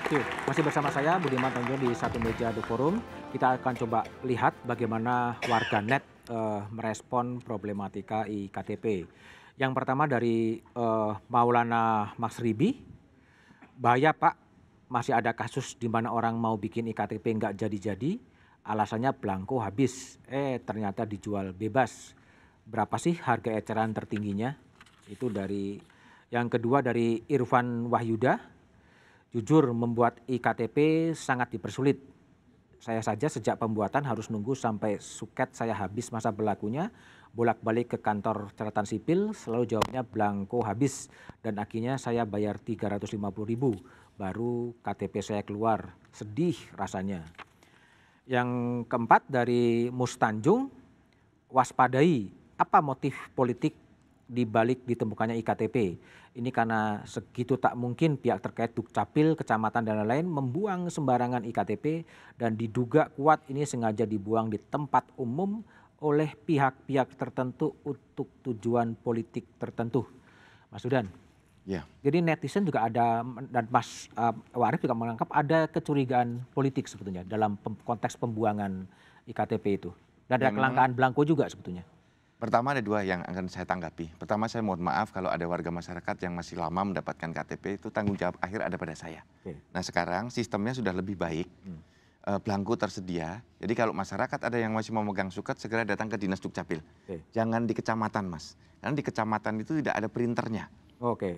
Oke, masih bersama saya Budiman Tonjo di Satu Meja The Forum. Kita akan coba lihat bagaimana warganet merespon problematika iktp. Yang pertama dari Maulana Mas Ribi, bahaya Pak, masih ada kasus di mana orang mau bikin iktp nggak jadi-jadi, alasannya belangko habis, ternyata dijual bebas. Berapa sih harga eceran tertingginya? Itu dari yang kedua dari Irfan Wahyuda. Jujur membuat iktp sangat dipersulit. Saya saja sejak pembuatan harus nunggu sampai suket saya habis masa berlakunya, bolak-balik ke kantor catatan sipil, selalu jawabnya belangko habis dan akhirnya saya bayar 350.000 baru KTP saya keluar. Sedih rasanya. Yang keempat dari Mustanjung, waspadai apa motif politik di balik ditemukannya iktp. Ini karena segitu tak mungkin pihak terkait Dukcapil, kecamatan dan lain-lain membuang sembarangan iktp dan diduga kuat ini sengaja dibuang di tempat umum oleh pihak-pihak tertentu untuk tujuan politik tertentu. Mas Sudan. Ya. Jadi netizen juga ada dan Mas Warif juga menganggap ada kecurigaan politik sebetulnya dalam konteks pembuangan iktp itu. Dan ada kelangkaan belangko juga sebetulnya. Pertama ada dua yang akan saya tanggapi. Pertama saya mohon maaf kalau ada warga masyarakat yang masih lama mendapatkan KTP, itu tanggung jawab akhir ada pada saya. Nah sekarang sistemnya sudah lebih baik, belangko tersedia. Jadi kalau masyarakat ada yang masih mau megang suket, segera datang ke Dinas Dukcapil. Jangan di kecamatan Mas, karena di kecamatan itu tidak ada printernya.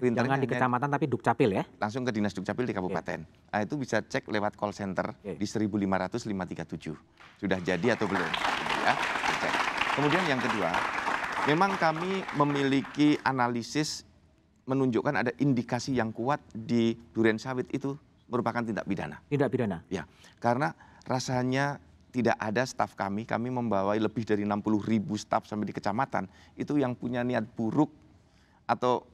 Jangan di kecamatan tapi Dukcapil ya? Langsung ke Dinas Dukcapil di kabupaten. Nah itu bisa cek lewat call center di 1.500 537. Sudah jadi atau belum? Ya, cek. Kemudian yang kedua, memang kami memiliki analisis menunjukkan ada indikasi yang kuat di duren sawit itu merupakan tindak pidana. Tindak pidana? Ya, karena rasanya tidak ada staf kami membawai lebih dari 60.000 staf sampai di kecamatan, itu yang punya niat buruk atau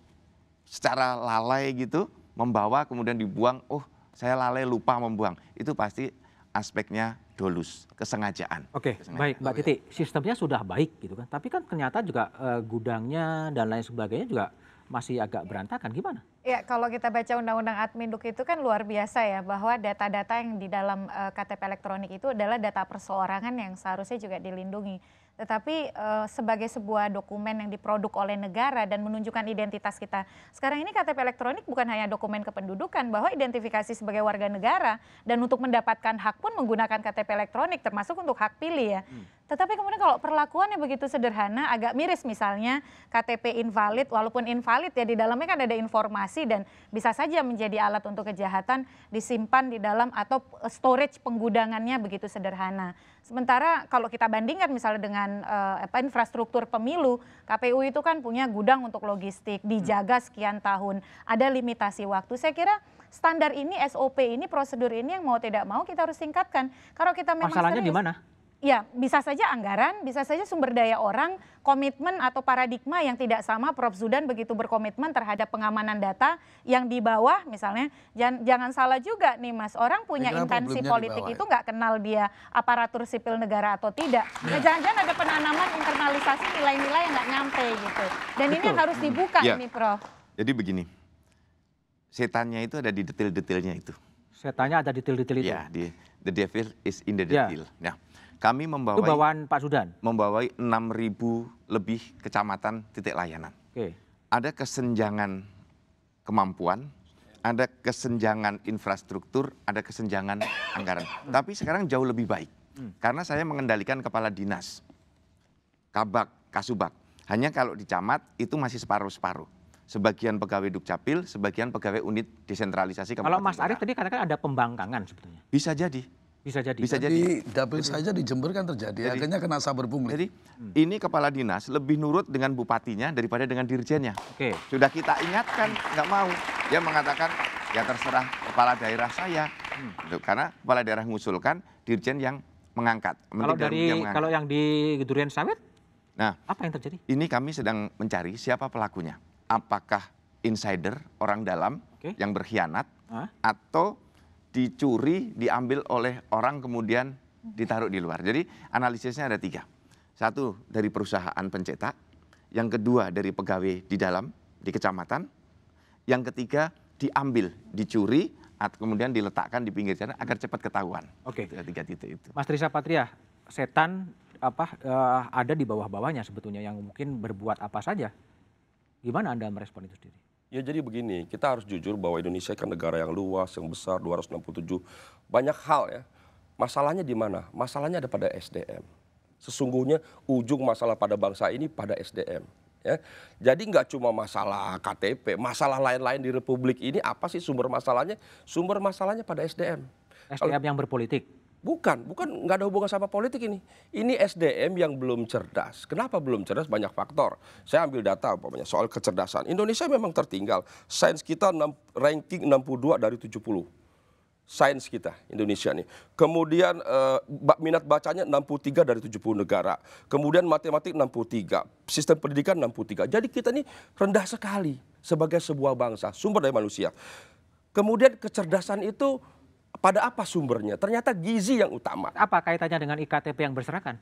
secara lalai gitu, membawa kemudian dibuang, oh saya lalai lupa membuang, itu pasti aspeknya dolus, kesengajaan. Oke, baik Mbak Titi, sistemnya sudah baik gitu kan, tapi kan ternyata juga gudangnya dan lain sebagainya juga masih agak berantakan, gimana? Ya, kalau kita baca Undang-Undang Adminduk itu kan luar biasa ya, bahwa data-data yang di dalam KTP elektronik itu adalah data perseorangan yang seharusnya juga dilindungi. Tetapi sebagai sebuah dokumen yang diproduk oleh negara dan menunjukkan identitas kita. Sekarang ini KTP elektronik bukan hanya dokumen kependudukan, bahwa identifikasi sebagai warga negara dan untuk mendapatkan hak pun menggunakan KTP elektronik, termasuk untuk hak pilih ya. Tetapi kemudian kalau perlakuannya begitu sederhana, agak miris misalnya KTP invalid, walaupun invalid ya di dalamnya kan ada informasi dan bisa saja menjadi alat untuk kejahatan, disimpan di dalam atau storage penggudangannya begitu sederhana. Sementara kalau kita bandingkan misalnya dengan infrastruktur pemilu, KPU itu kan punya gudang untuk logistik, dijaga sekian tahun, ada limitasi waktu. Saya kira standar ini, SOP ini, prosedur ini yang mau tidak mau kita harus tingkatkan. Kalau kita memang masalahnya di mana? Ya, bisa saja anggaran, bisa saja sumber daya orang, komitmen atau paradigma yang tidak sama. Prof. Zudan begitu berkomitmen terhadap pengamanan data yang di bawah misalnya. Jangan salah juga nih Mas, orang punya intensi politik itu nggak kenal dia aparatur sipil negara atau tidak. Nah, jangan-jangan ada penanaman internalisasi nilai-nilai yang nggak nyampe gitu. Dan ini yang harus dibuka ini Prof. Jadi begini, setannya itu ada di detail-detailnya itu. Setannya ada detail-detail itu? Ya, the devil is in the detail. Ya. Kami itu bawaan Pak Zudan? Membawai 6.000 lebih kecamatan titik layanan. Ada kesenjangan kemampuan, ada kesenjangan infrastruktur, ada kesenjangan anggaran. Tapi sekarang jauh lebih baik. Karena saya mengendalikan kepala dinas, kabak, kasubag. Hanya kalau di camat itu masih separuh-separuh. Sebagian pegawai Dukcapil, sebagian pegawai unit desentralisasi. Kalau Mas Arief tadi katakan ada pembangkangan sebetulnya. Bisa jadi. Bisa jadi. Di dapil saja di Jember kan terjadi, akhirnya kena saber pungli. Jadi ini kepala dinas lebih nurut dengan bupatinya daripada dengan dirjennya. Sudah kita ingatkan, nggak mau. Dia mengatakan ya terserah kepala daerah saya. Karena kepala daerah mengusulkan, dirjen yang mengangkat. Kalau yang di duren sawit, nah, apa yang terjadi? Ini kami sedang mencari siapa pelakunya. Apakah insider, orang dalam yang berkhianat, atau dicuri, diambil oleh orang kemudian ditaruh di luar. Jadi analisisnya ada 3. Satu dari perusahaan pencetak, yang kedua dari pegawai di dalam, di kecamatan, yang ketiga diambil, dicuri kemudian diletakkan di pinggir jalan agar cepat ketahuan. Oke. Tiga titik itu. Mas Trisha Patria, setan ada di bawah-bawahnya sebetulnya yang mungkin berbuat apa saja. Gimana Anda merespon itu sendiri? Ya jadi begini, kita harus jujur bahwa Indonesia kan negara yang luas, yang besar, 267. Banyak hal ya. Masalahnya di mana? Masalahnya ada pada SDM. Sesungguhnya ujung masalah pada bangsa ini pada SDM. Ya. Jadi nggak cuma masalah KTP, masalah lain-lain di Republik ini apa sih sumber masalahnya? Sumber masalahnya pada SDM. SDM yang berpolitik? Bukan, nggak ada hubungan sama politik ini. Ini SDM yang belum cerdas. Kenapa belum cerdas? Banyak faktor. Saya ambil data umpamanya soal kecerdasan. Indonesia memang tertinggal. Sains kita ranking 62 dari 70. Sains kita Indonesia nih. Kemudian minat bacanya 63 dari 70 negara. Kemudian matematik 63, sistem pendidikan 63. Jadi kita ini rendah sekali sebagai sebuah bangsa, sumber daya manusia. Kemudian kecerdasan itu pada apa sumbernya? Ternyata gizi yang utama. Apa kaitannya dengan IKTP yang berserakan?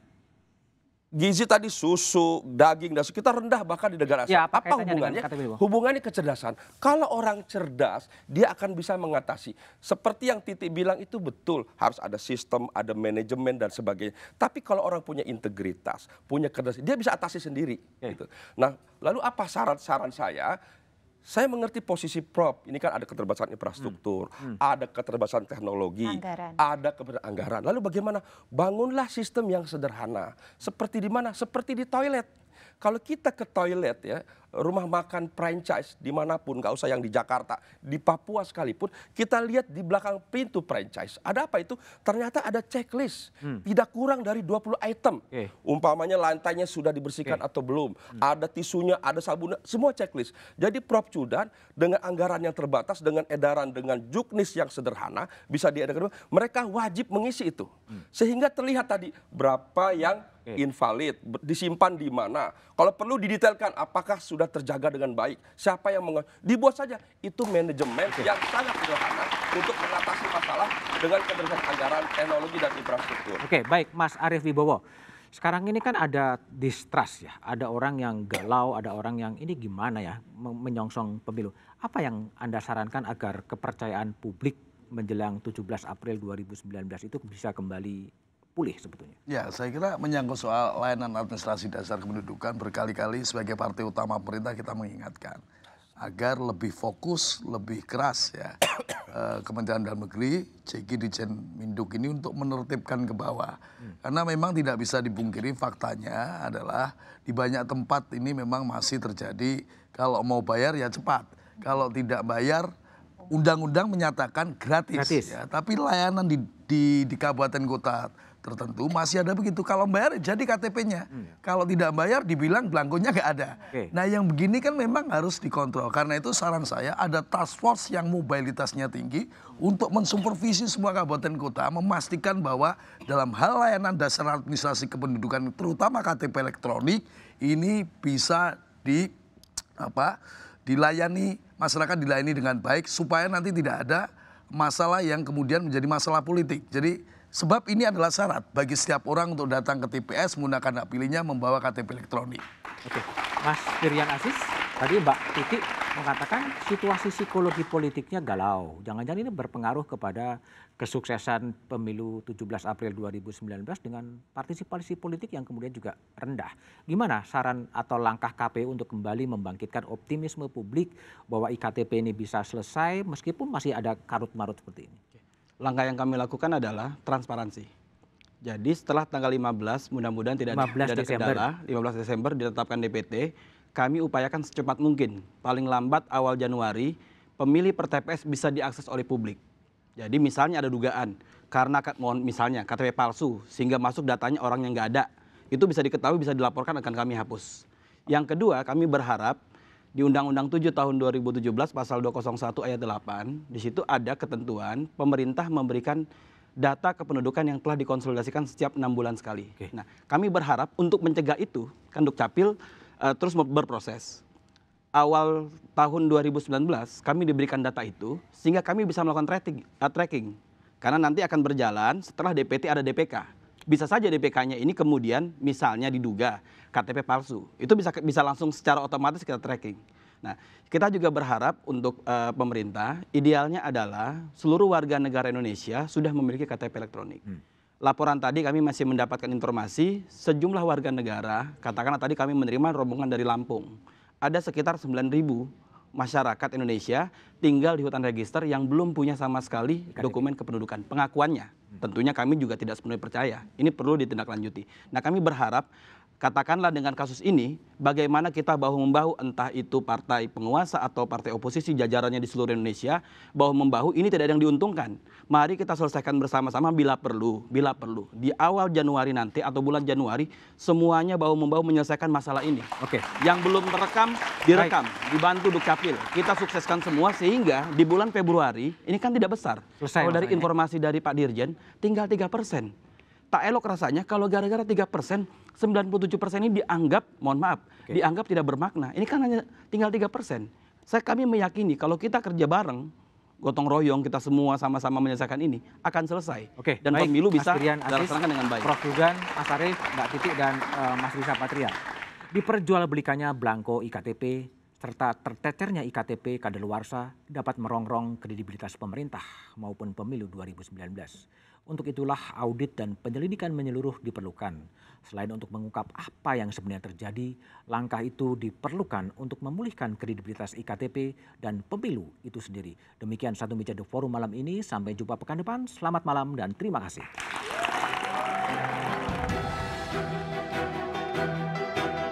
Gizi tadi susu, daging, dan kita rendah bahkan di negara Asia. Ya, apa hubungannya? Hubungannya kecerdasan. Kalau orang cerdas, dia akan bisa mengatasi. Seperti yang Titi bilang itu betul. Harus ada sistem, ada manajemen dan sebagainya. Tapi kalau orang punya integritas, punya kecerdasan, dia bisa atasi sendiri. Gitu. Nah, lalu apa saran saya? Saya mengerti posisi Prof. Ini kan ada keterbatasan infrastruktur, ada keterbatasan teknologi, ada keterbatasan anggaran. Lalu bagaimana? Bangunlah sistem yang sederhana. Seperti di mana? Seperti di toilet. Kalau kita ke toilet ya, rumah makan franchise dimanapun, nggak usah yang di Jakarta, di Papua sekalipun, kita lihat di belakang pintu franchise. Ada apa itu? Ternyata ada checklist, tidak kurang dari 20 item. Umpamanya lantainya sudah dibersihkan atau belum, ada tisunya, ada sabunnya, semua checklist. Jadi Prof. Cudan dengan anggaran yang terbatas, dengan edaran, dengan juknis yang sederhana, bisa diedarkan, mereka wajib mengisi itu. Sehingga terlihat tadi berapa yang invalid, disimpan di mana. Kalau perlu didetailkan apakah sudah terjaga dengan baik, siapa yang dibuat saja. Itu manajemen yang sangat sederhana untuk mengatasi masalah dengan keterbatasan anggaran, teknologi, dan infrastruktur. Oke, baik Mas Arief Wibowo. Sekarang ini kan ada distrust ya, ada orang yang galau, ada orang yang ini gimana ya menyongsong pemilu. Apa yang Anda sarankan agar kepercayaan publik menjelang 17 April 2019 itu bisa kembali pulih sebetulnya? Ya, saya kira menyangkut soal layanan administrasi dasar kependudukan, berkali-kali sebagai partai utama pemerintah kita mengingatkan agar lebih fokus, lebih keras ya Kementerian Dalam Negeri, CG Ditjen Minduk ini untuk menertibkan ke bawah. Karena memang tidak bisa dipungkiri faktanya adalah di banyak tempat ini memang masih terjadi kalau mau bayar ya cepat, kalau tidak bayar undang-undang menyatakan gratis. Ya, tapi layanan di kabupaten kota tertentu masih ada begitu. Kalau bayar jadi KTP-nya. Kalau tidak bayar dibilang belangkonya nggak ada. Nah yang begini kan memang harus dikontrol. Karena itu saran saya ada task force yang mobilitasnya tinggi untuk mensupervisi semua kabupaten kota, memastikan bahwa dalam hal layanan dasar administrasi kependudukan terutama KTP elektronik ini bisa dilayani, masyarakat dilayani dengan baik supaya nanti tidak ada masalah yang kemudian menjadi masalah politik. Jadi sebab ini adalah syarat bagi setiap orang untuk datang ke TPS menggunakan hak pilihnya membawa KTP elektronik. Oke, Mas Firian Aziz, tadi Mbak Titi mengatakan situasi psikologi politiknya galau. Jangan-jangan ini berpengaruh kepada kesuksesan pemilu 17 April 2019 dengan partisipasi politik yang kemudian juga rendah. Gimana saran atau langkah KPU untuk kembali membangkitkan optimisme publik bahwa IKTP ini bisa selesai meskipun masih ada karut-marut seperti ini? Langkah yang kami lakukan adalah transparansi. Jadi setelah tanggal 15 mudah-mudahan tidak ada kendala, 15 Desember ditetapkan DPT, kami upayakan secepat mungkin, paling lambat awal Januari, pemilih per TPS bisa diakses oleh publik. Jadi misalnya ada dugaan, karena misalnya KTP palsu, sehingga masuk datanya orang yang nggak ada, itu bisa diketahui, bisa dilaporkan, akan kami hapus. Yang kedua, kami berharap di Undang-Undang 7 tahun 2017 pasal 201 ayat 8, di situ ada ketentuan pemerintah memberikan data kependudukan yang telah dikonsolidasikan setiap 6 bulan sekali. Nah, kami berharap untuk mencegah itu, kan Dukcapil terus berproses. Awal tahun 2019 kami diberikan data itu sehingga kami bisa melakukan tracking. Karena nanti akan berjalan setelah DPT ada DPK. Bisa saja DPK-nya ini kemudian misalnya diduga KTP palsu. Itu bisa langsung secara otomatis kita tracking. Nah, kita juga berharap untuk pemerintah, idealnya adalah seluruh warga negara Indonesia sudah memiliki KTP elektronik. Laporan tadi kami masih mendapatkan informasi sejumlah warga negara, katakanlah tadi kami menerima rombongan dari Lampung. Ada sekitar 9.000 masyarakat Indonesia tinggal di hutan register yang belum punya sama sekali dokumen kependudukan. Pengakuannya, tentunya kami juga tidak sepenuhnya percaya. Ini perlu ditindaklanjuti. Nah, kami berharap katakanlah dengan kasus ini, bagaimana kita bahu-membahu entah itu partai penguasa atau partai oposisi jajarannya di seluruh Indonesia, bahu-membahu ini tidak ada yang diuntungkan. Mari kita selesaikan bersama-sama bila perlu. Di awal Januari nanti atau bulan Januari, semuanya bahu-membahu menyelesaikan masalah ini. Oke. Yang belum terekam, direkam, dibantu Dukcapil. Kita sukseskan semua sehingga di bulan Februari, ini kan tidak besar. Kalau dari informasi dari Pak Dirjen, tinggal 3%. Tak elok rasanya kalau gara-gara 3%, 97% ini dianggap, mohon maaf, dianggap tidak bermakna. Ini kan hanya tinggal 3%. Kami meyakini kalau kita kerja bareng, gotong royong, kita semua sama-sama menyelesaikan ini, akan selesai. Dan pemilu bisa dilaksanakan dengan baik. Prof. Zudan, Mas Arief, Mbak Titi, dan Mas Risa Patria. Diperjualbelikannya belangko IKTP, serta tercecernya IKTP kadaluarsa dapat merongrong kredibilitas pemerintah maupun pemilu 2019. Untuk itulah audit dan penyelidikan menyeluruh diperlukan. Selain untuk mengungkap apa yang sebenarnya terjadi, langkah itu diperlukan untuk memulihkan kredibilitas IKTP dan pemilu itu sendiri. Demikian Satu Meja The Forum malam ini. Sampai jumpa pekan depan. Selamat malam dan terima kasih.